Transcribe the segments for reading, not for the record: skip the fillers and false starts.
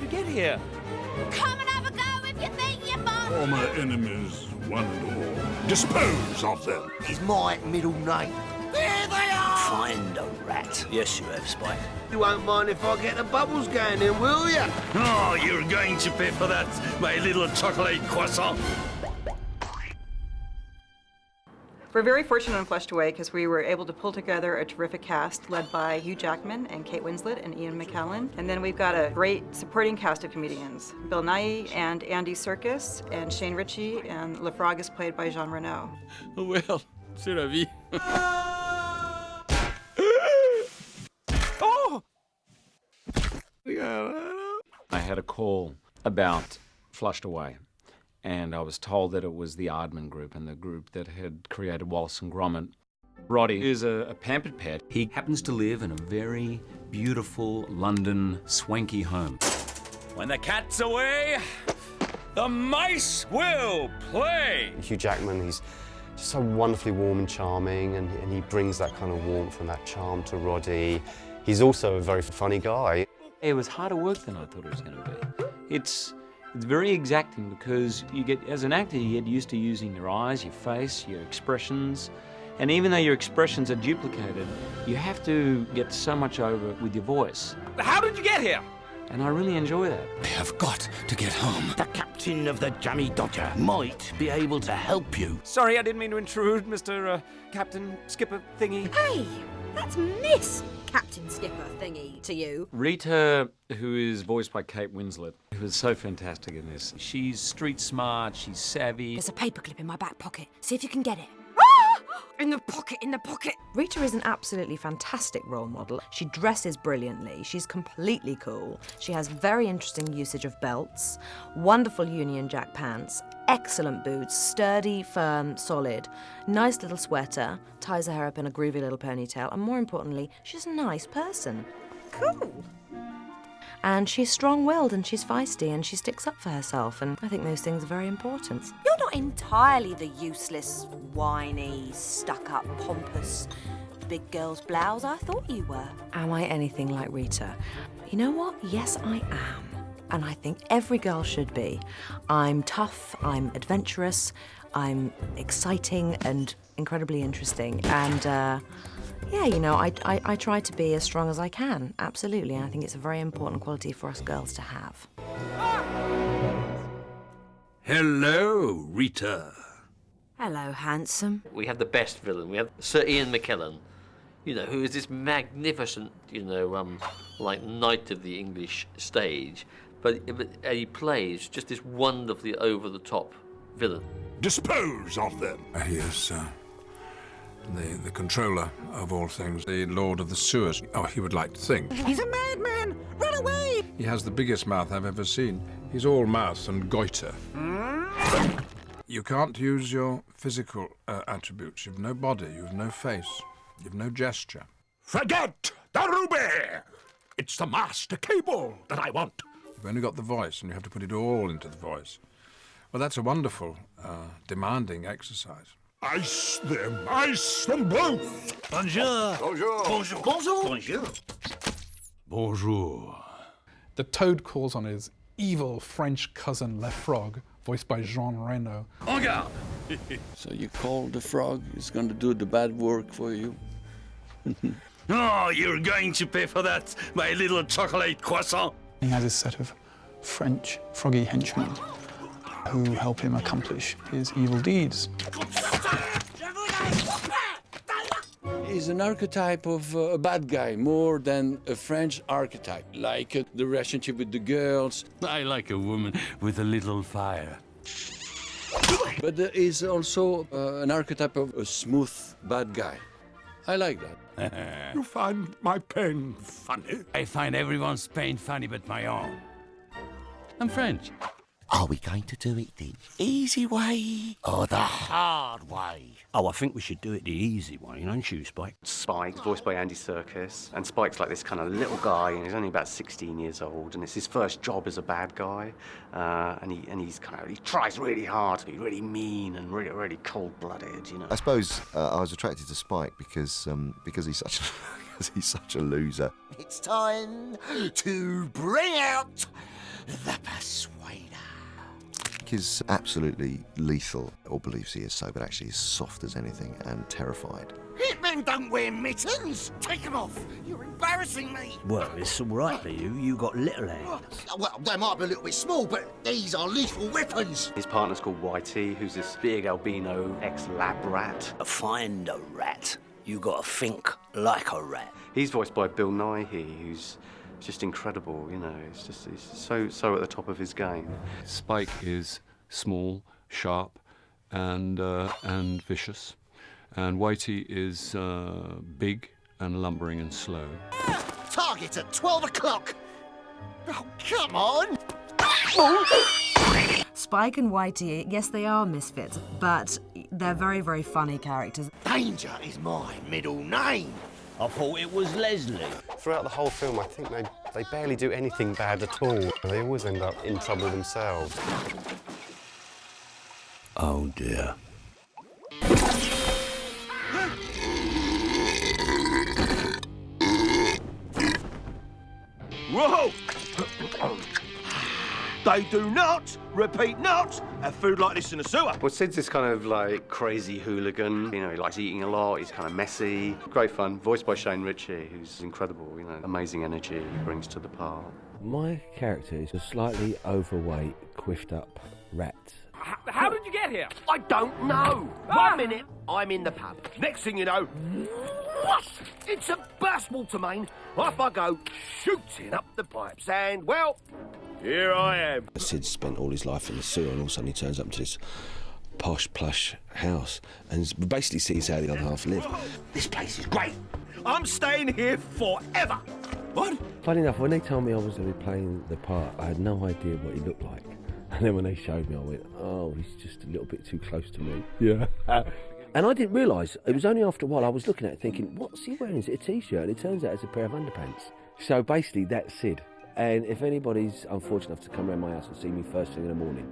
you get here? Come and have a go if you think you're boss. Former enemies, one and all. Dispose of them. Is my middle name. There they are! Find a rat. Yes, you have, Spike. You won't mind if I get the bubbles going then, will you? Oh, you're going to pay for that, my little chocolate croissant. We're very fortunate on Flushed Away because we were able to pull together a terrific cast led by Hugh Jackman and Kate Winslet and Ian McKellen. And then we've got a great supporting cast of comedians. Bill Nighy and Andy Serkis and Shane Ritchie, and Le Frog is played by Jean Reno. Well, c'est la vie. I had a call about Flushed Away, and I was told that it was the Aardman Group and the group that had created Wallace and Gromit. Roddy is a pampered pet. He happens to live in a very beautiful London swanky home. When the cat's away, the mice will play. Hugh Jackman, he's just so wonderfully warm and charming, and he brings that kind of warmth and that charm to Roddy. He's also a very funny guy. It was harder work than I thought it was going to be. It's very exacting because you get, as an actor, you get used to using your eyes, your face, your expressions. And even though your expressions are duplicated, you have to get so much over with your voice. How did you get here? And I really enjoy that. I have got to get home. The captain of the Jammy Dodger might be able to help you. Sorry, I didn't mean to intrude, Mr. Captain Skipper Thingy. Hey, that's Miss Captain Skipper Thingy to you. Rita, who is voiced by Kate Winslet, who is so fantastic in this. She's street smart, she's savvy. There's a paperclip in my back pocket. See if you can get it. In the pocket, in the pocket. Rita is an absolutely fantastic role model. She dresses brilliantly. She's completely cool. She has very interesting usage of belts, wonderful Union Jack pants, excellent boots, sturdy, firm, solid, nice little sweater, ties her hair up in a groovy little ponytail, and more importantly, she's a nice person. Cool. And she's strong-willed and she's feisty and she sticks up for herself, and I think those things are very important. You're not entirely the useless, whiny, stuck-up, pompous big girl's blouse I thought you were. Am I anything like Rita? You know what? Yes, I am. And I think every girl should be. I'm tough, I'm adventurous, I'm exciting and incredibly interesting. And yeah, you know, I try to be as strong as I can, absolutely. And I think it's a very important quality for us girls to have. Hello, Rita. Hello, handsome. We have the best villain. We have Sir Ian McKellen, you know, who is this magnificent, you know, like knight of the English stage, but he plays just this wonderfully over-the-top villain. Dispose of them. He is the controller of all things, the Lord of the Sewers. Oh, he would like to think. He's a madman! Run away! He has the biggest mouth I've ever seen. He's all mouth and goiter. You can't use your physical attributes. You've no body, you've no face, you've no gesture. Forget the ruby! It's the master cable that I want. You've only got the voice, and you have to put it all into the voice. Well, that's a wonderful, demanding exercise. Ice them both! Bonjour! Bonjour! Bonjour! Bonjour! Bonjour! Bonjour. The Toad calls on his evil French cousin Le Frog, voiced by Jean Reno. En garde! So you call the frog is going to do the bad work for you? Oh, you're going to pay for that, my little chocolate croissant. He has his set of French froggy henchmen who help him accomplish his evil deeds. He's an archetype of a bad guy, more than a French archetype, like the relationship with the girls. I like a woman with a little fire. But there is also an archetype of a smooth bad guy. I like that. You find my pain funny? I find everyone's pain funny but my own. I'm French. Are we going to do it the easy way or the hard way? Oh, I think we should do it the easy way, don't you, Spike? Spike's voiced by Andy Serkis, and Spike's like this kind of little guy, and he's only about 16 years old, and it's his first job as a bad guy, and he tries really hard to be really mean and really cold-blooded, you know. I suppose I was attracted to Spike because he's such he's such a loser. It's time to bring out the Persuader. Is absolutely lethal, or believes he is so, but actually is soft as anything and terrified. Hitmen don't wear mittens! Take them off! You're embarrassing me! Well, it's all right for you. You got little hands. Well, they might be a little bit small, but these are lethal weapons! His partner's called Whitey, who's this big albino ex-lab rat. Find a rat. You gotta think like a rat. He's voiced by Bill Nighy, who's just incredible, you know. He's so at the top of his game. Spike is small, sharp, and vicious, and Whitey is big and lumbering and slow. Target at 12 o'clock! Oh, come on! Spike and Whitey, yes, they are misfits, but they're very, very funny characters. Danger is my middle name. I thought it was Leslie. Throughout the whole film, I think they barely do anything bad at all. They always end up in trouble themselves. Oh dear. Whoa! They do not, repeat not, have food like this in a sewer. Well, Sid's this kind of like crazy hooligan. You know, he likes eating a lot. He's kind of messy. Great fun. Voiced by Shane Ritchie, who's incredible. You know, amazing energy he brings to the part. My character is a slightly overweight, quiffed up rat. How did you get here? I don't know. 1 minute, I'm in the pub. Next thing you know, what? It's a burst water main. Off I go, shooting up the pipes, and, well, here I am. Sid spent all his life in the sewer, and all of a sudden he turns up to this posh, plush house and basically sees how the other half live. This place is great. I'm staying here forever. What? Funny enough, when they told me I was going to be playing the part, I had no idea what he looked like. And then when they showed me, I went, oh, he's just a little bit too close to me. Yeah. And I didn't realise, it was only after a while I was looking at it thinking, what's he wearing? Is it a T-shirt? And it turns out it's a pair of underpants. So basically, that's Sid. And if anybody's unfortunate enough to come around my house and see me first thing in the morning,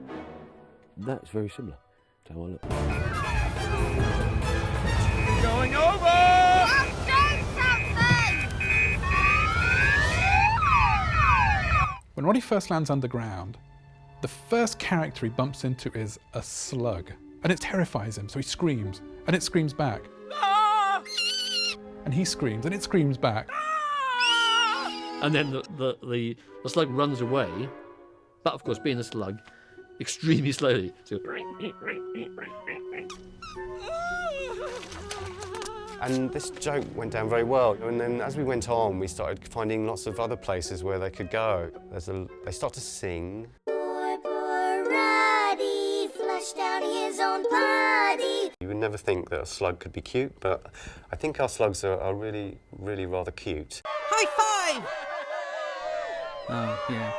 that's very similar to how I look. Going over! When Roddy first lands underground, the first character he bumps into is a slug. And it terrifies him, so he screams, and it screams back. Ah! And he screams, and it screams back. And then the slug runs away, but of course, being a slug, extremely slowly. So... And this joke went down very well. And then as we went on, we started finding lots of other places where they could go. They start to sing. Roddy flushed out his own body. You would never think that a slug could be cute, but I think our slugs are really, really rather cute. High five! Oh, yeah.